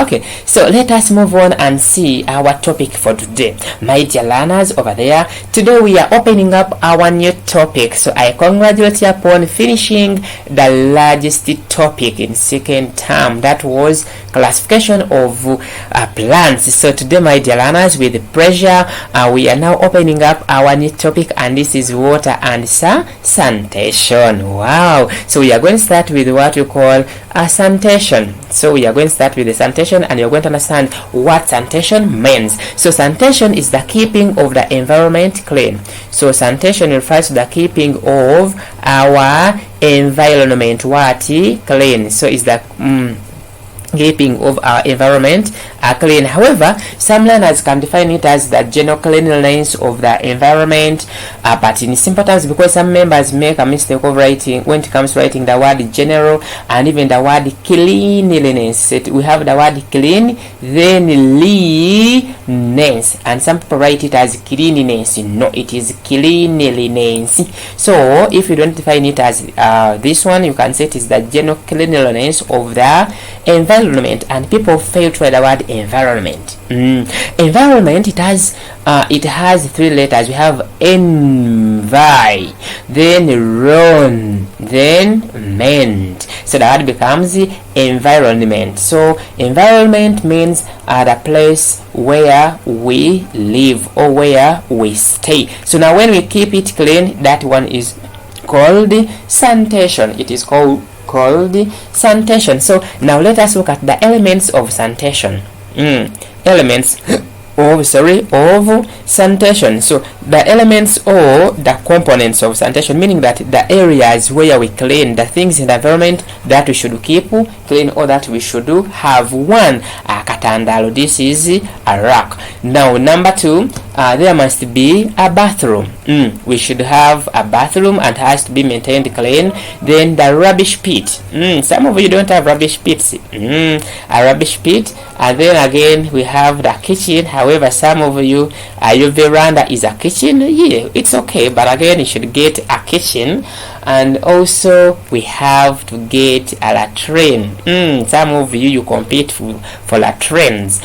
Okay, so let us move on and see our topic for today. My dear learners over there, today we are opening up our new topic. So I congratulate you upon finishing the largest topic in second term, that was classification of plants. So today, my dear learners, with pleasure, we are now opening up our new topic, and this is water and sanitation. Wow! So we are going to start with what we call sanitation. So we are going to start with the sanitation, and you're going to understand what sanitation means. So sanitation is the keeping of the environment clean. So sanitation refers to the keeping of our environment clean. So it's the keeping of our environment clean. However, some learners can define it as the general cleanliness of the environment, but in simple terms, because some members make a mistake of writing when it comes to writing the word general and even the word cleanliness. We have the word clean, then cleanness, and some people write it as cleanliness. No, it is cleanliness. So if you don't define it as this one, you can say it is the general cleanliness of the environment, and people fail to write the word environment. Environment, it has three letters. We have envy, then ron, then ment. So the word becomes environment. So environment means the place where we live or where we stay. So now when we keep it clean, that one is called sanitation. It is called sanitation. So now let us look at the elements of sanitation. Elements of sanitation. So the elements or the components of sanitation, meaning that the areas where we clean, the things in the environment that we should keep clean or that we should have. One, katandalo. This is a rack. Now number two, there must be a bathroom. We should have a bathroom and has to be maintained clean. Then the rubbish pit. Some of you don't have rubbish pits. A rubbish pit. And then again we have the kitchen. However, some of you, your veranda is a kitchen. Yeah, it's okay, but again you should get a kitchen. And also we have to get a latrine. Some of you compete for latrines.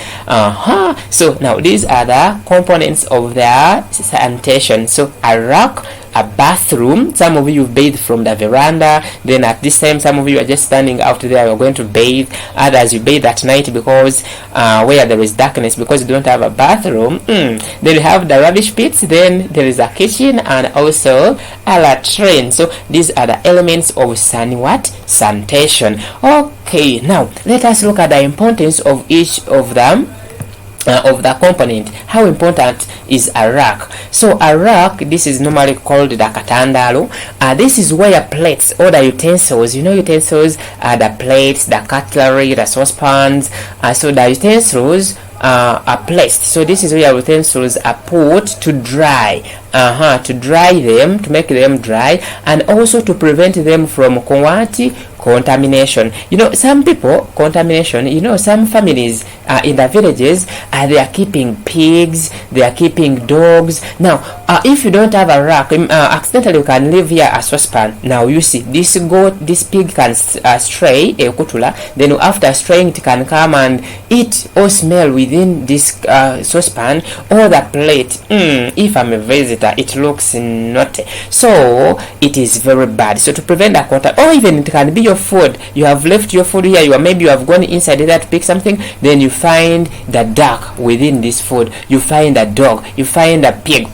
So now these are the components of the sanitation. So a rack, a bathroom. Some of you bathe from the veranda. Then at this time, some of you are just standing out there. You're going to bathe. Others you bathe at night because where there is darkness, because you don't have a bathroom. Then you have the rubbish pits. Then there is a kitchen and also a latrine. So these are the elements of sanitation. Okay, now let us look at the importance of each of them. Of the component. How important is a rack? So a rack, this is normally called the katandalo. This is where plates or the utensils, utensils, the plates, the cutlery, the saucepans. So the utensils are placed. So this is where utensils are put to dry. To dry them, to make them dry, and also to prevent them from contamination. Some people, contamination, some families in the villages, they are keeping pigs, they are keeping dogs. Now, if you don't have a rack, accidentally you can leave here a saucepan. Now, you see, this pig can stray, a kutula, then after straying, it can come and eat or smell within this saucepan or the plate. If I'm a visitor, it looks naughty. So, it is very bad. So, to prevent that contact, or even it can be your food. You have left your food here, maybe you have gone inside there to pick something, then you find the duck within this food, you find a dog, you find a pig.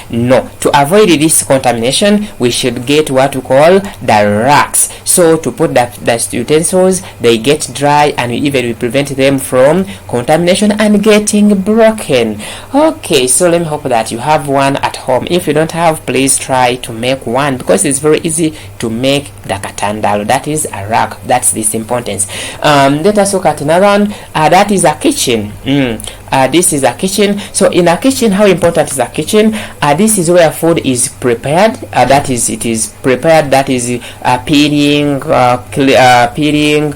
No, to avoid this contamination, we should get what we call the racks. So to put the utensils, they get dry, and we prevent them from contamination and getting broken. Okay, so let me hope that you have one at home. If you don't have, please try to make one, because it's very easy to make the katandalo. That is a rack. That's this importance. Let us look at another one. That is a kitchen. this is a kitchen. So in a kitchen, how important is a kitchen? This is where food is prepared. That is, it is prepared. That is peeling, peeling,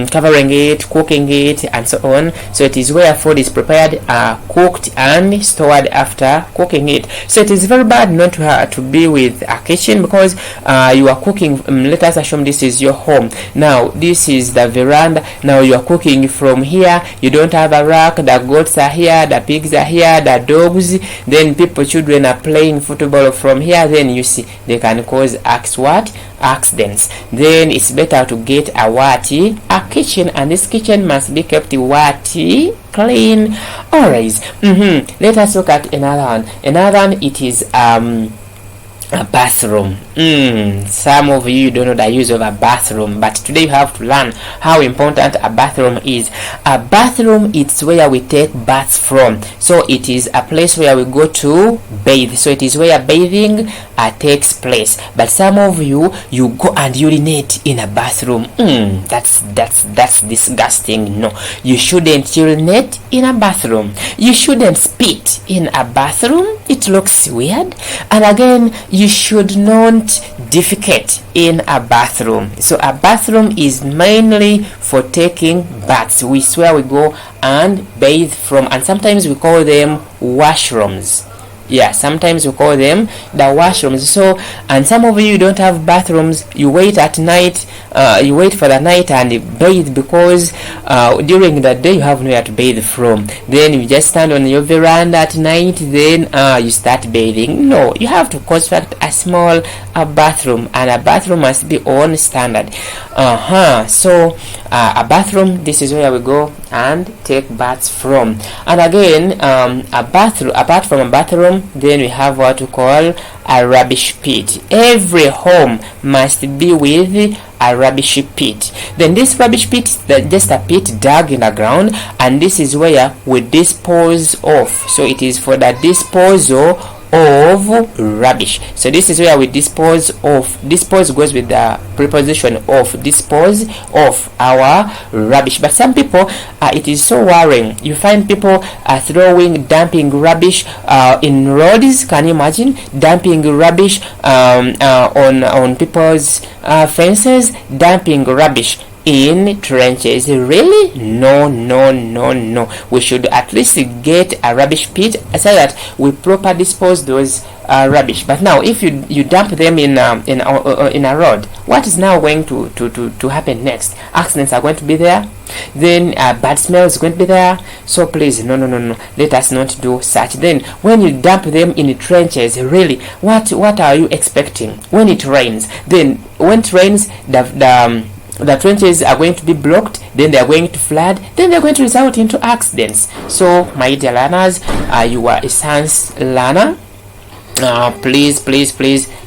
covering it, cooking it, and so on. So it is where food is prepared, cooked, and stored after cooking it. So it is very bad not to be with a kitchen, because you are cooking. Let us assume this is your home. Now this is the veranda. Now you are cooking from here. You don't have a rack. The goats are here, the pigs are here, the dogs. Then children are playing football from here. Then you see they can cause accidents. Then it's better to get a kitchen, and this kitchen must be kept clean always. Let us look at another one. It is a bathroom. Some of you don't know the use of a bathroom, but today you have to learn how important a bathroom is. A bathroom, it's where we take baths from. So it is a place where we go to bathe. So it is where bathing takes place. But some of you go and urinate in a bathroom. That's disgusting. No, you shouldn't urinate in a bathroom. You shouldn't spit in a bathroom. It looks weird. And again, you should not defecate in a bathroom. So a bathroom is mainly for taking baths. We swear we go and bathe from, and sometimes we call them washrooms. Yeah, sometimes we call them the washrooms. So, and some of you don't have bathrooms. You wait at night. You wait for the night and bathe, because during the day you have nowhere to bathe from. Then you just stand on your veranda at night. Then you start bathing. No, you have to construct a small bathroom, and a bathroom must be on standard. So a bathroom, this is where we go and take baths from. And again, a bathroom, apart from a bathroom, then we have what we call a rubbish pit. Every home must be with a rubbish pit. Then this rubbish pit is just a pit dug in the ground, and this is where we dispose of. So it is for the disposal of rubbish. So this is where we dispose of. Dispose goes with the preposition of, dispose of our rubbish. But some people, it is so worrying. You find people dumping rubbish in roads. Can you imagine dumping rubbish on people's fences, dumping rubbish in trenches? Really? No. We should at least get a rubbish pit so that we properly dispose those rubbish. But now, if you dump them in a road, what is now going to happen next? Accidents are going to be there. Then bad smell is going to be there. So please, no. Let us not do such. Then when you dump them in trenches, really, what are you expecting? When it rains, then when it rains, the trenches are going to be blocked, then they are going to flood, then they are going to result into accidents. So my dear learners, you are a science learner. Please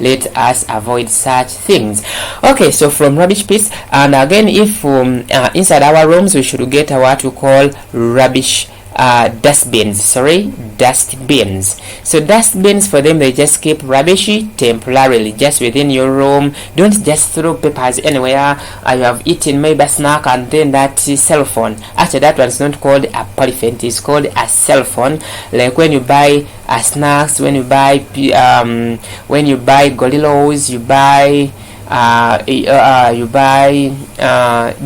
let us avoid such things. Okay, so from rubbish pits, and again, if inside our rooms, we should get what we call rubbish dustbins. So dustbins, for them, they just keep rubbish temporarily just within your room. Don't just throw papers anywhere. You have eaten maybe a snack and then that cell phone. Actually, that one's not called a polyphene, it is called a cell phone. Like when you buy snacks, when you buy gorillas, you buy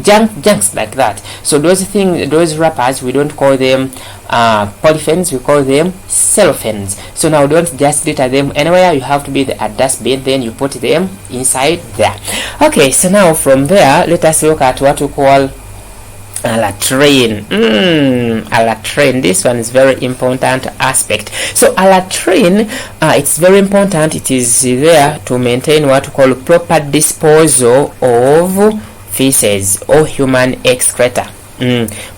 junks like that. So those wrappers, we don't call them polyphenes, we call them cellophanes. So now don't just litter them anywhere. You have to be a dustbin, then you put them inside there. Okay, so now from there, let us look at what we call a latrine. A latrine, this one is very important aspect. So a latrine, it's very important. It is there to maintain what we call proper disposal of feces or human excreta.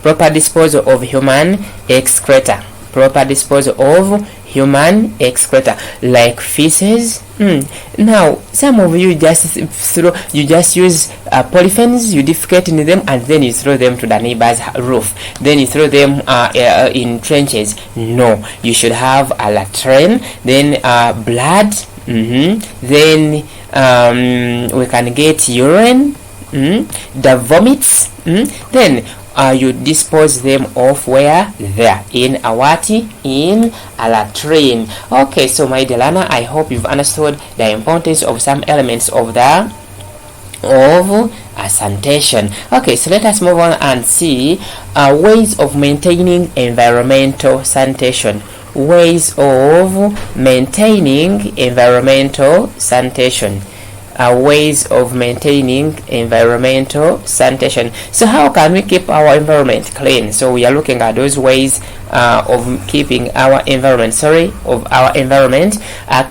Proper disposal of human excreta. Proper disposal of human excreta, like feces. Now, some of you just use polyphenes, you defecate in them, and then you throw them to the neighbor's roof. Then you throw them in trenches. No, you should have a latrine. Then blood. Then we can get urine. The vomits. Then you dispose them off where? There, in a what? In a latrine. Okay, so my dear learner, I hope you've understood the importance of some elements of the sanitation. Okay, so let us move on and see ways of maintaining environmental sanitation. Ways of maintaining environmental sanitation. Ways of maintaining environmental sanitation. So how can we keep our environment clean? So we are looking at those ways of keeping our environment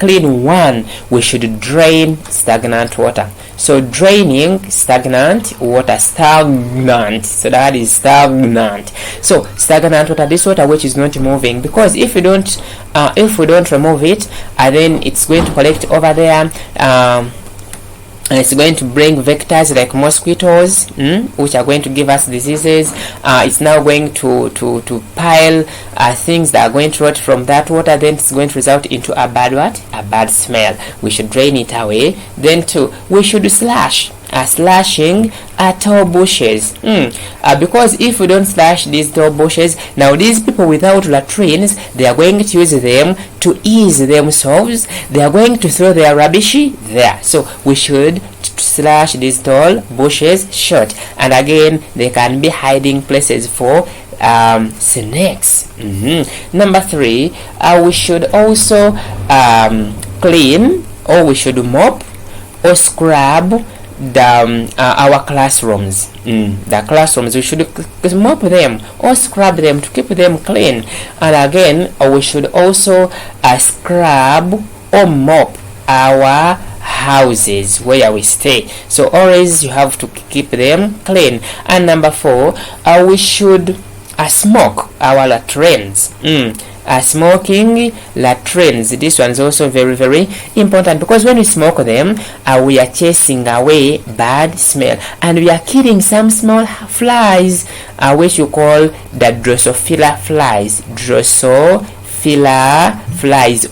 clean. One, we should drain stagnant water. So draining stagnant water, so that is stagnant. So stagnant water, this water which is not moving, because if we don't remove it, then it's going to collect over there, and it's going to bring vectors like mosquitoes, which are going to give us diseases. It's now going to pile things that are going to rot from that water. Then it's going to result into a bad smell. We should drain it away. Then too, we should slashing tall bushes, because if we don't slash these tall bushes, now these people without latrines, they are going to use them to ease themselves. They are going to throw their rubbish there. So we should slash these tall bushes short, and again they can be hiding places for snakes. Number 3, we should also clean, or we should mop or scrub our classrooms. The classrooms, we should mop them or scrub them to keep them clean. And again, we should also scrub or mop our houses where we stay. So always you have to keep them clean. And number 4, we should smoke our latrines. Smoking latrines, this one's also very, very important, because when we smoke them, we are chasing away bad smell, and we are killing some small flies, which you call the Drosophila flies. Drosophila flies,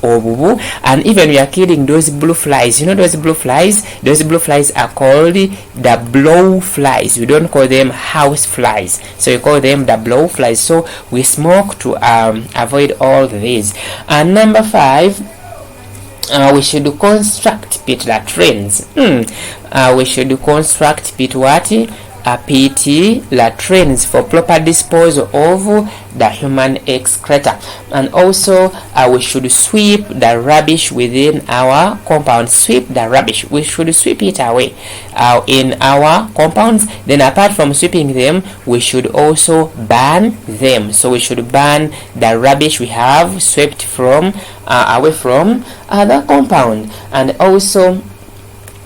and even we are killing those blue flies. You know those blue flies? Those blue flies are called the blow flies. We don't call them house flies, so we call them the blow flies. So we smoke to avoid all these. And number 5, we should construct pit latrines. We should construct pit latrines for proper disposal of the human excreta. And also we should sweep the rubbish within our compound. Sweep the rubbish, we should sweep it away in our compounds. Then apart from sweeping them, we should also burn them. So we should burn the rubbish we have swept from away from the compound. And also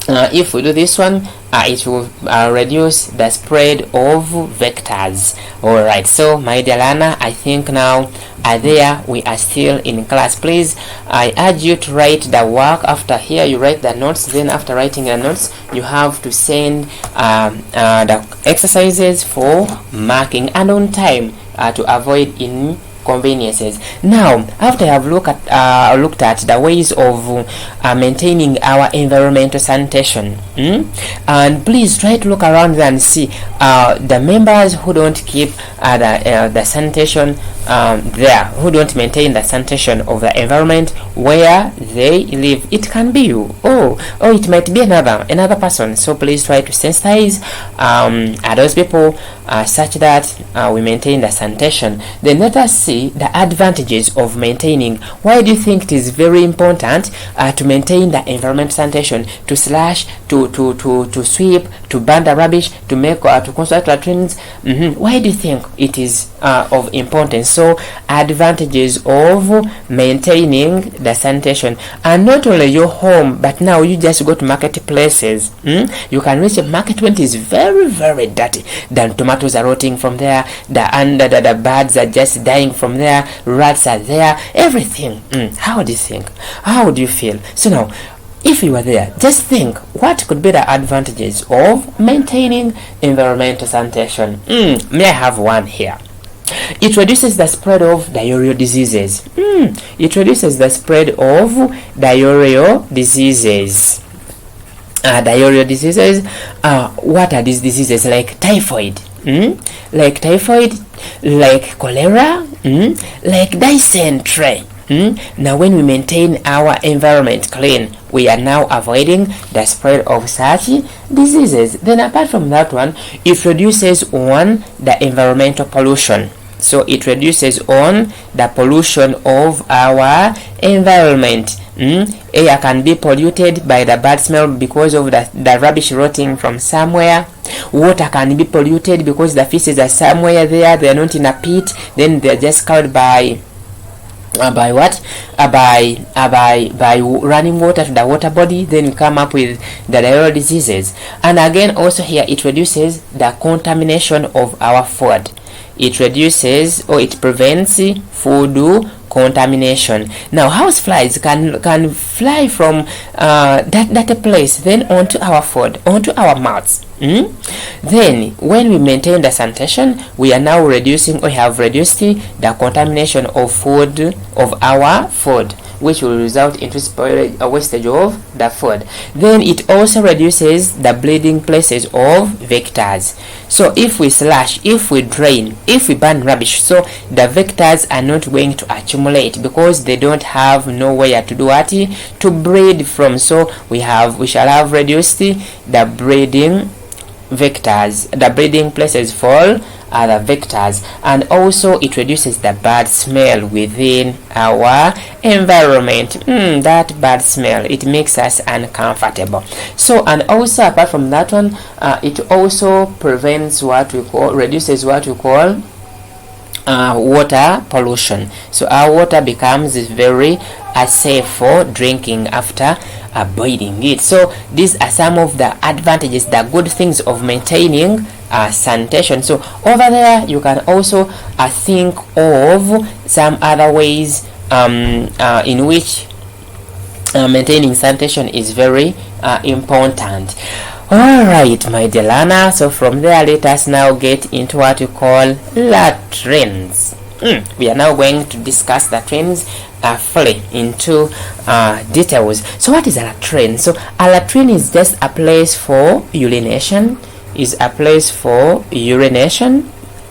if we do this one, it will reduce the spread of vectors. Alright, so my dear learner, I think now there we are still in class. Please, I urge you to write the work. After here you write the notes. Then after writing the notes, you have to send the exercises for marking, and on time, to avoid inconveniences. Now, after I have looked at the ways of maintaining our environmental sanitation, and please try to look around there and see the members who don't keep the sanitation there, who don't maintain the sanitation of the environment where they live. It can be you, or it might be another person. So please try to sensitize those people such that we maintain the sanitation. Then let us see the advantages of maintaining. Why do you think it is very important to maintain the environmental sanitation, to slash, to sweep, to burn the rubbish, to make to construct latrines? Why do you think it is of importance? So advantages of maintaining the sanitation, and not only your home, but now you just go to marketplaces. You can reach a market when it is very, very dirty. The tomatoes are rotting from there, the birds are just dying from there, rats are there, everything. How do you think? How do you feel? So now, if you were there, just think, what could be the advantages of maintaining environmental sanitation? May I have one here? It reduces the spread of diarrheal diseases. It reduces the spread of diarrheal diseases. Diarrheal diseases, what are these diseases? Like typhoid. like typhoid, like cholera, like dysentery. Now when we maintain our environment clean, we are now avoiding the spread of such diseases. Then apart from that one, it reduces on the environmental pollution. So it reduces on the pollution of our environment. Air can be polluted by the bad smell because of the rubbish rotting from somewhere. Water can be polluted because the fishes are somewhere there, they are not in a pit, then they are just covered by running water to the water body. Then we come up with the diarrheal diseases. And again, also here, it reduces the contamination of our food. It reduces, or it prevents food contamination. Now house flies can fly from that place then onto our food, onto our mouths. Then when we maintain the sanitation, we are now reducing, or have reduced the contamination of food, of our food, which will result into spoilage or wastage of the food. Then it also reduces the bleeding places of vectors. So if we slash, if we drain, if we burn rubbish, so the vectors are not going to accumulate because they don't have nowhere to do what, to breed from. So we shall have reduced the breeding vectors, the breeding places for other vectors. And also it reduces the bad smell within our environment. That bad smell, it makes us uncomfortable. So, and also apart from that one, it also prevents reduces what we call water pollution. So our water becomes very safe for drinking after boiling it. So these are some of the advantages, the good things of maintaining sanitation. So over there you can also think of some other ways in which maintaining sanitation is very important. Alright, my dear learner, so from there let us now get into what we call latrines. We are now going to discuss the trends fully into details. So what is a latrine? So a latrine is just a place for urination,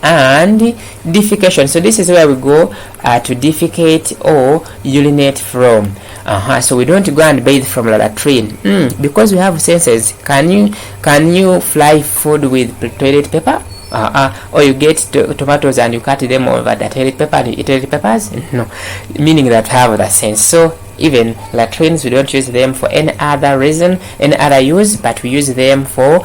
and defecation. So this is where we go to defecate or urinate from. So we don't go and bathe from the latrine because we have senses. Can you fly food with toilet paper? Or you get tomatoes and you cut them over the toilet paper and you eat toilet papers? No, meaning that have the sense. So even latrines, we don't use them for any other reason, any other use, but we use them for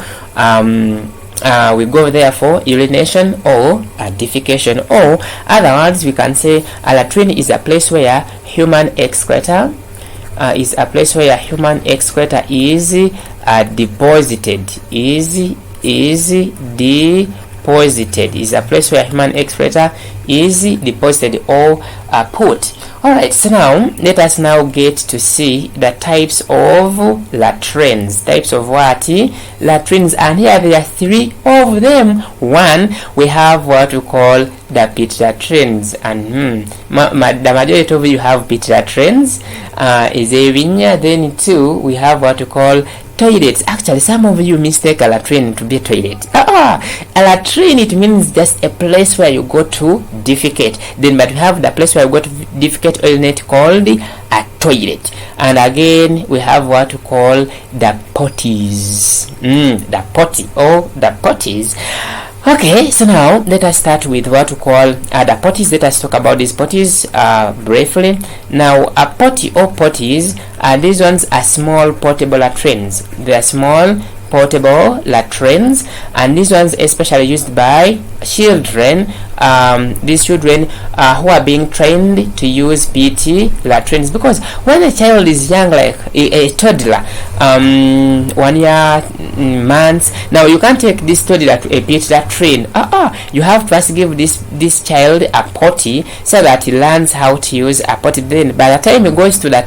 we go there for urination or defecation. Or other words, we can say a latrine is a place where human excreta is deposited. Is a place where human excreta is deposited or put. Alright, so now let us now get to see the types of latrines. Types of what? Latrines, and here there are 3 of them. 1, we have what we call the pit latrines, and the majority of you have pit latrines. Is a vinya. Then 2, we have what we call toilets. Actually, some of you mistake a latrine to be a toilet. A latrine, it means just a place where you go to defecate. Then, but we have the place where you go to defecate or urinate called a toilet. And again, we have what we call the potties. The potty or the potties. Okay, so now let us start with what we call the potties. Let us talk about these potties briefly. Now, a potty or potties, these ones are small portable latrines. They are small portable latrines, and these ones especially used by children. These children who are being trained to use PT latrines, because when a child is young, like a toddler, 1 year, months, now you can't take this toddler to a PT latrine. You have to first give this child a potty so that he learns how to use a potty. Then by the time he goes to the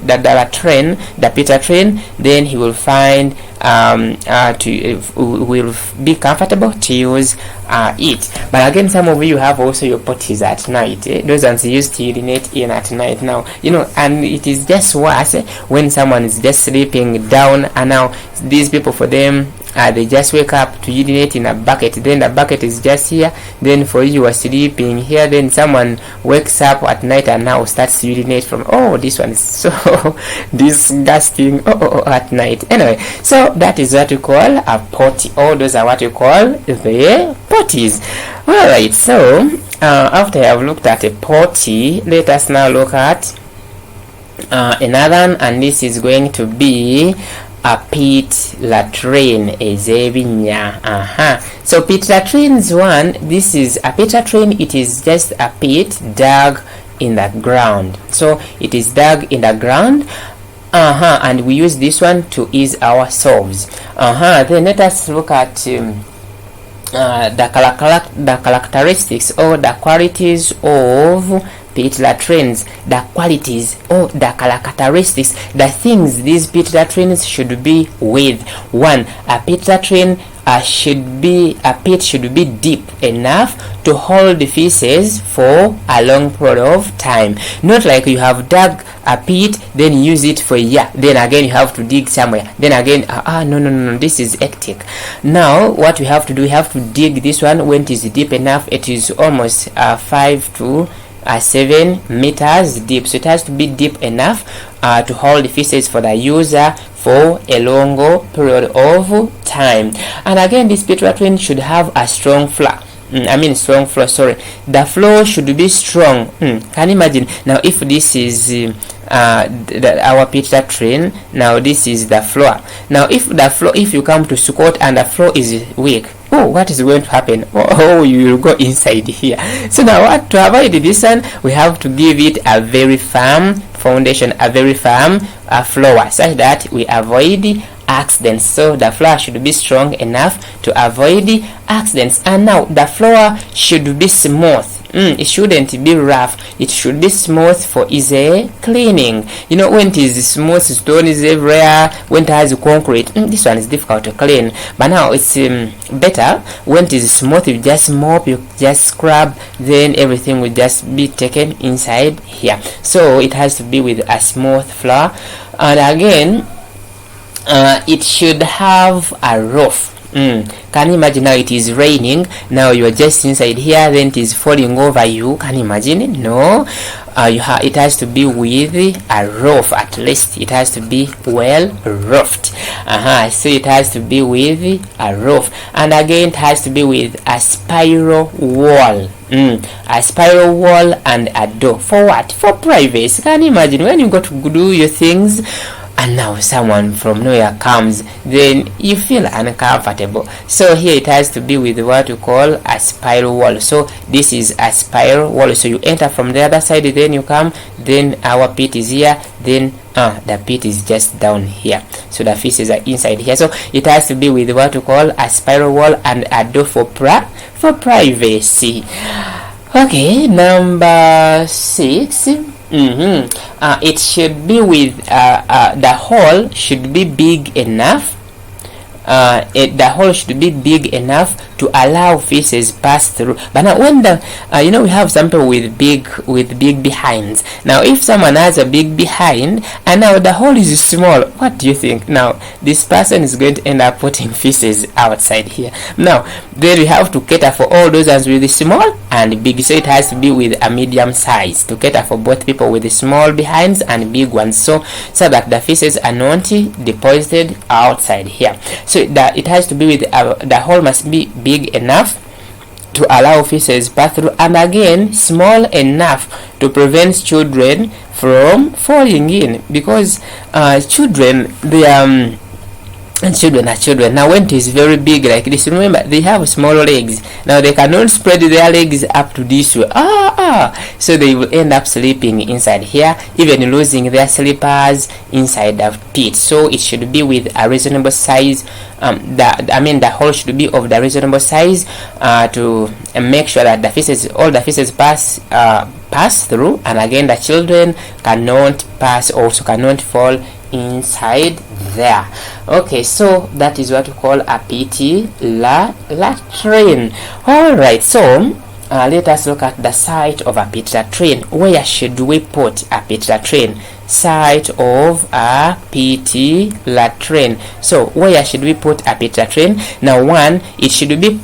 latrine, the PT latrine, then he will find will be comfortable to use it. But again, some of you have also your potties at night. Those ones used to urinate in at night now, and it is just worse when someone is just sleeping down, and now these people, for them, they just wake up to urinate in a bucket, then the bucket is just here, then for you are sleeping here, then someone wakes up at night and now starts to urinate from, oh, this one is so disgusting, at night. Anyway, so that is what we call a potty. All those are what we call the potties. Alright, so after I have looked at a potty, let us now look at another one, and this is going to be a pit latrine. So pit latrines one, this is a pit latrine. It is just a pit dug in the ground. So it is dug in the ground, and we use this one to ease ourselves. Then let us look at the characteristics or the qualities of pit latrines. The qualities or the characteristics, the things these pit latrines should be with. One, a pit latrine should be deep enough to hold the feces for a long period of time. Not like you have dug a pit, then use it for a year, then again you have to dig somewhere, then again no, this is hectic. Now what we have to do, we have to dig this one when it is deep enough. It is almost 5 to 7 meters deep, so it has to be deep enough to hold the feces for the user for a longer period of time. And again, this pit latrine should have a strong floor. Strong floor, sorry. The floor should be strong. Can you imagine? Now, if this is our pit latrine, now this is the floor. Now, if you come to squat and the floor is weak, what is going to happen? You will go inside here. So now, to avoid this one, we have to give it a very firm foundation, a very firm floor, such that we avoid accidents. So the floor should be strong enough to avoid accidents. And now the floor should be smooth. It shouldn't be rough. It should be smooth for easy cleaning. When it is smooth, stone is everywhere. When it has concrete, this one is difficult to clean. But now it's better when it is smooth. You just mop, you just scrub, then everything will just be taken inside here. So it has to be with a smooth floor. And again, it should have a roof. Can you imagine? Now it is raining, now you are just inside here, then it is falling over you. Can you imagine? No, it has to be with a roof. At least it has to be well roofed. So it has to be with a roof, and again it has to be with a spiral wall. A spiral wall and a door. For what? For privacy. Can you imagine when you go to do your things and now someone from nowhere comes, then you feel uncomfortable? So here it has to be with what we call a spiral wall. So this is a spiral wall. So you enter from the other side, then you come, then our pit is here, then the pit is just down here. So the feces are inside here. So it has to be with what we call a spiral wall and a door for privacy. Okay, number 6. It should be with the hole should be big enough. The hole should be big enough to allow feces pass through. But now when we have some people with big behinds. Now if someone has a big behind and now the hole is small, what do you think? Now this person is going to end up putting feces outside here. Now then we have to cater for all those ones with the small and big. So it has to be with a medium size to cater for both people with the small behinds and big ones, so that the feces are not deposited outside here. So that it has to be with the hole must be big enough to allow feces pass through, and again small enough to prevent children from falling in, because children are children. Now when it is very big like this, remember they have small legs. Now they cannot spread their legs up to this way. So they will end up sleeping inside here, even losing their slippers inside the pit. So it should be with a reasonable size. The hole should be of the reasonable size to make sure that all the feces pass through, and again the children cannot fall inside there. Okay, so that is what we call a pit latrine. Alright, so let us look at the site of a pit latrine. Where should we put a pit latrine? site of a pit latrine. So where should we put a pit latrine? Now, one, it shouldn't be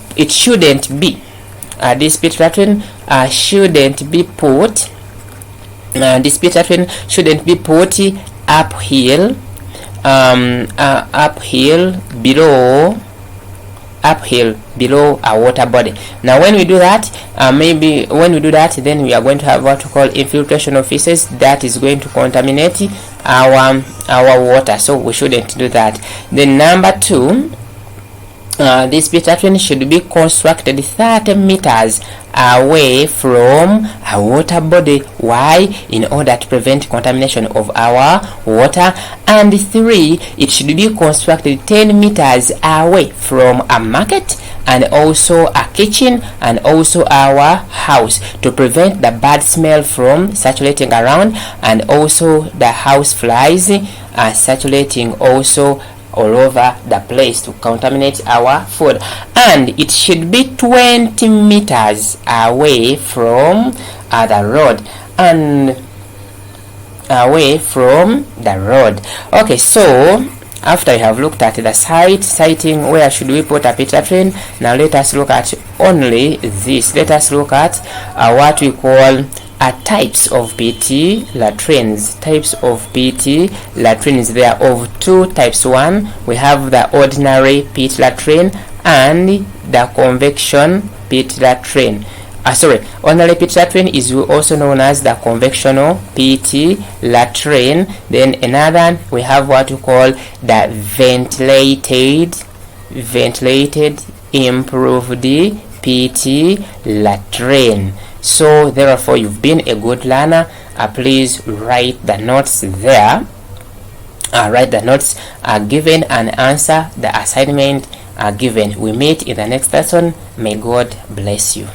this pit latrine shouldn't be put uphill, uphill below a water body. Now when we do that, then we are going to have what we call infiltration of feces that is going to contaminate our water, so we shouldn't do that. Then number two, this pit latrine should be constructed 30 meters away from a water body. Why? In order to prevent contamination of our water. And 3, it should be constructed 10 meters away from a market and also a kitchen and also our house, to prevent the bad smell from circulating around, and also the house flies circulating also all over the place to contaminate our food. And it should be 20 meters away from the road, and away from the road. Okay, so after you have looked at the siting, where should we put a pit latrine, now let us look at only this. Let us look at what we call types of pit latrines. Types of pit latrines, there are of two types. One, we have the ordinary pit latrine and the convection pit latrine. Ordinary pit latrine is also known as the convectional pit latrine. Then another, we have what we call the ventilated improved pit latrine. So therefore, you've been a good learner. Please write the notes there. Write the notes given and answer the assignment given. We meet in the next lesson. May God bless you.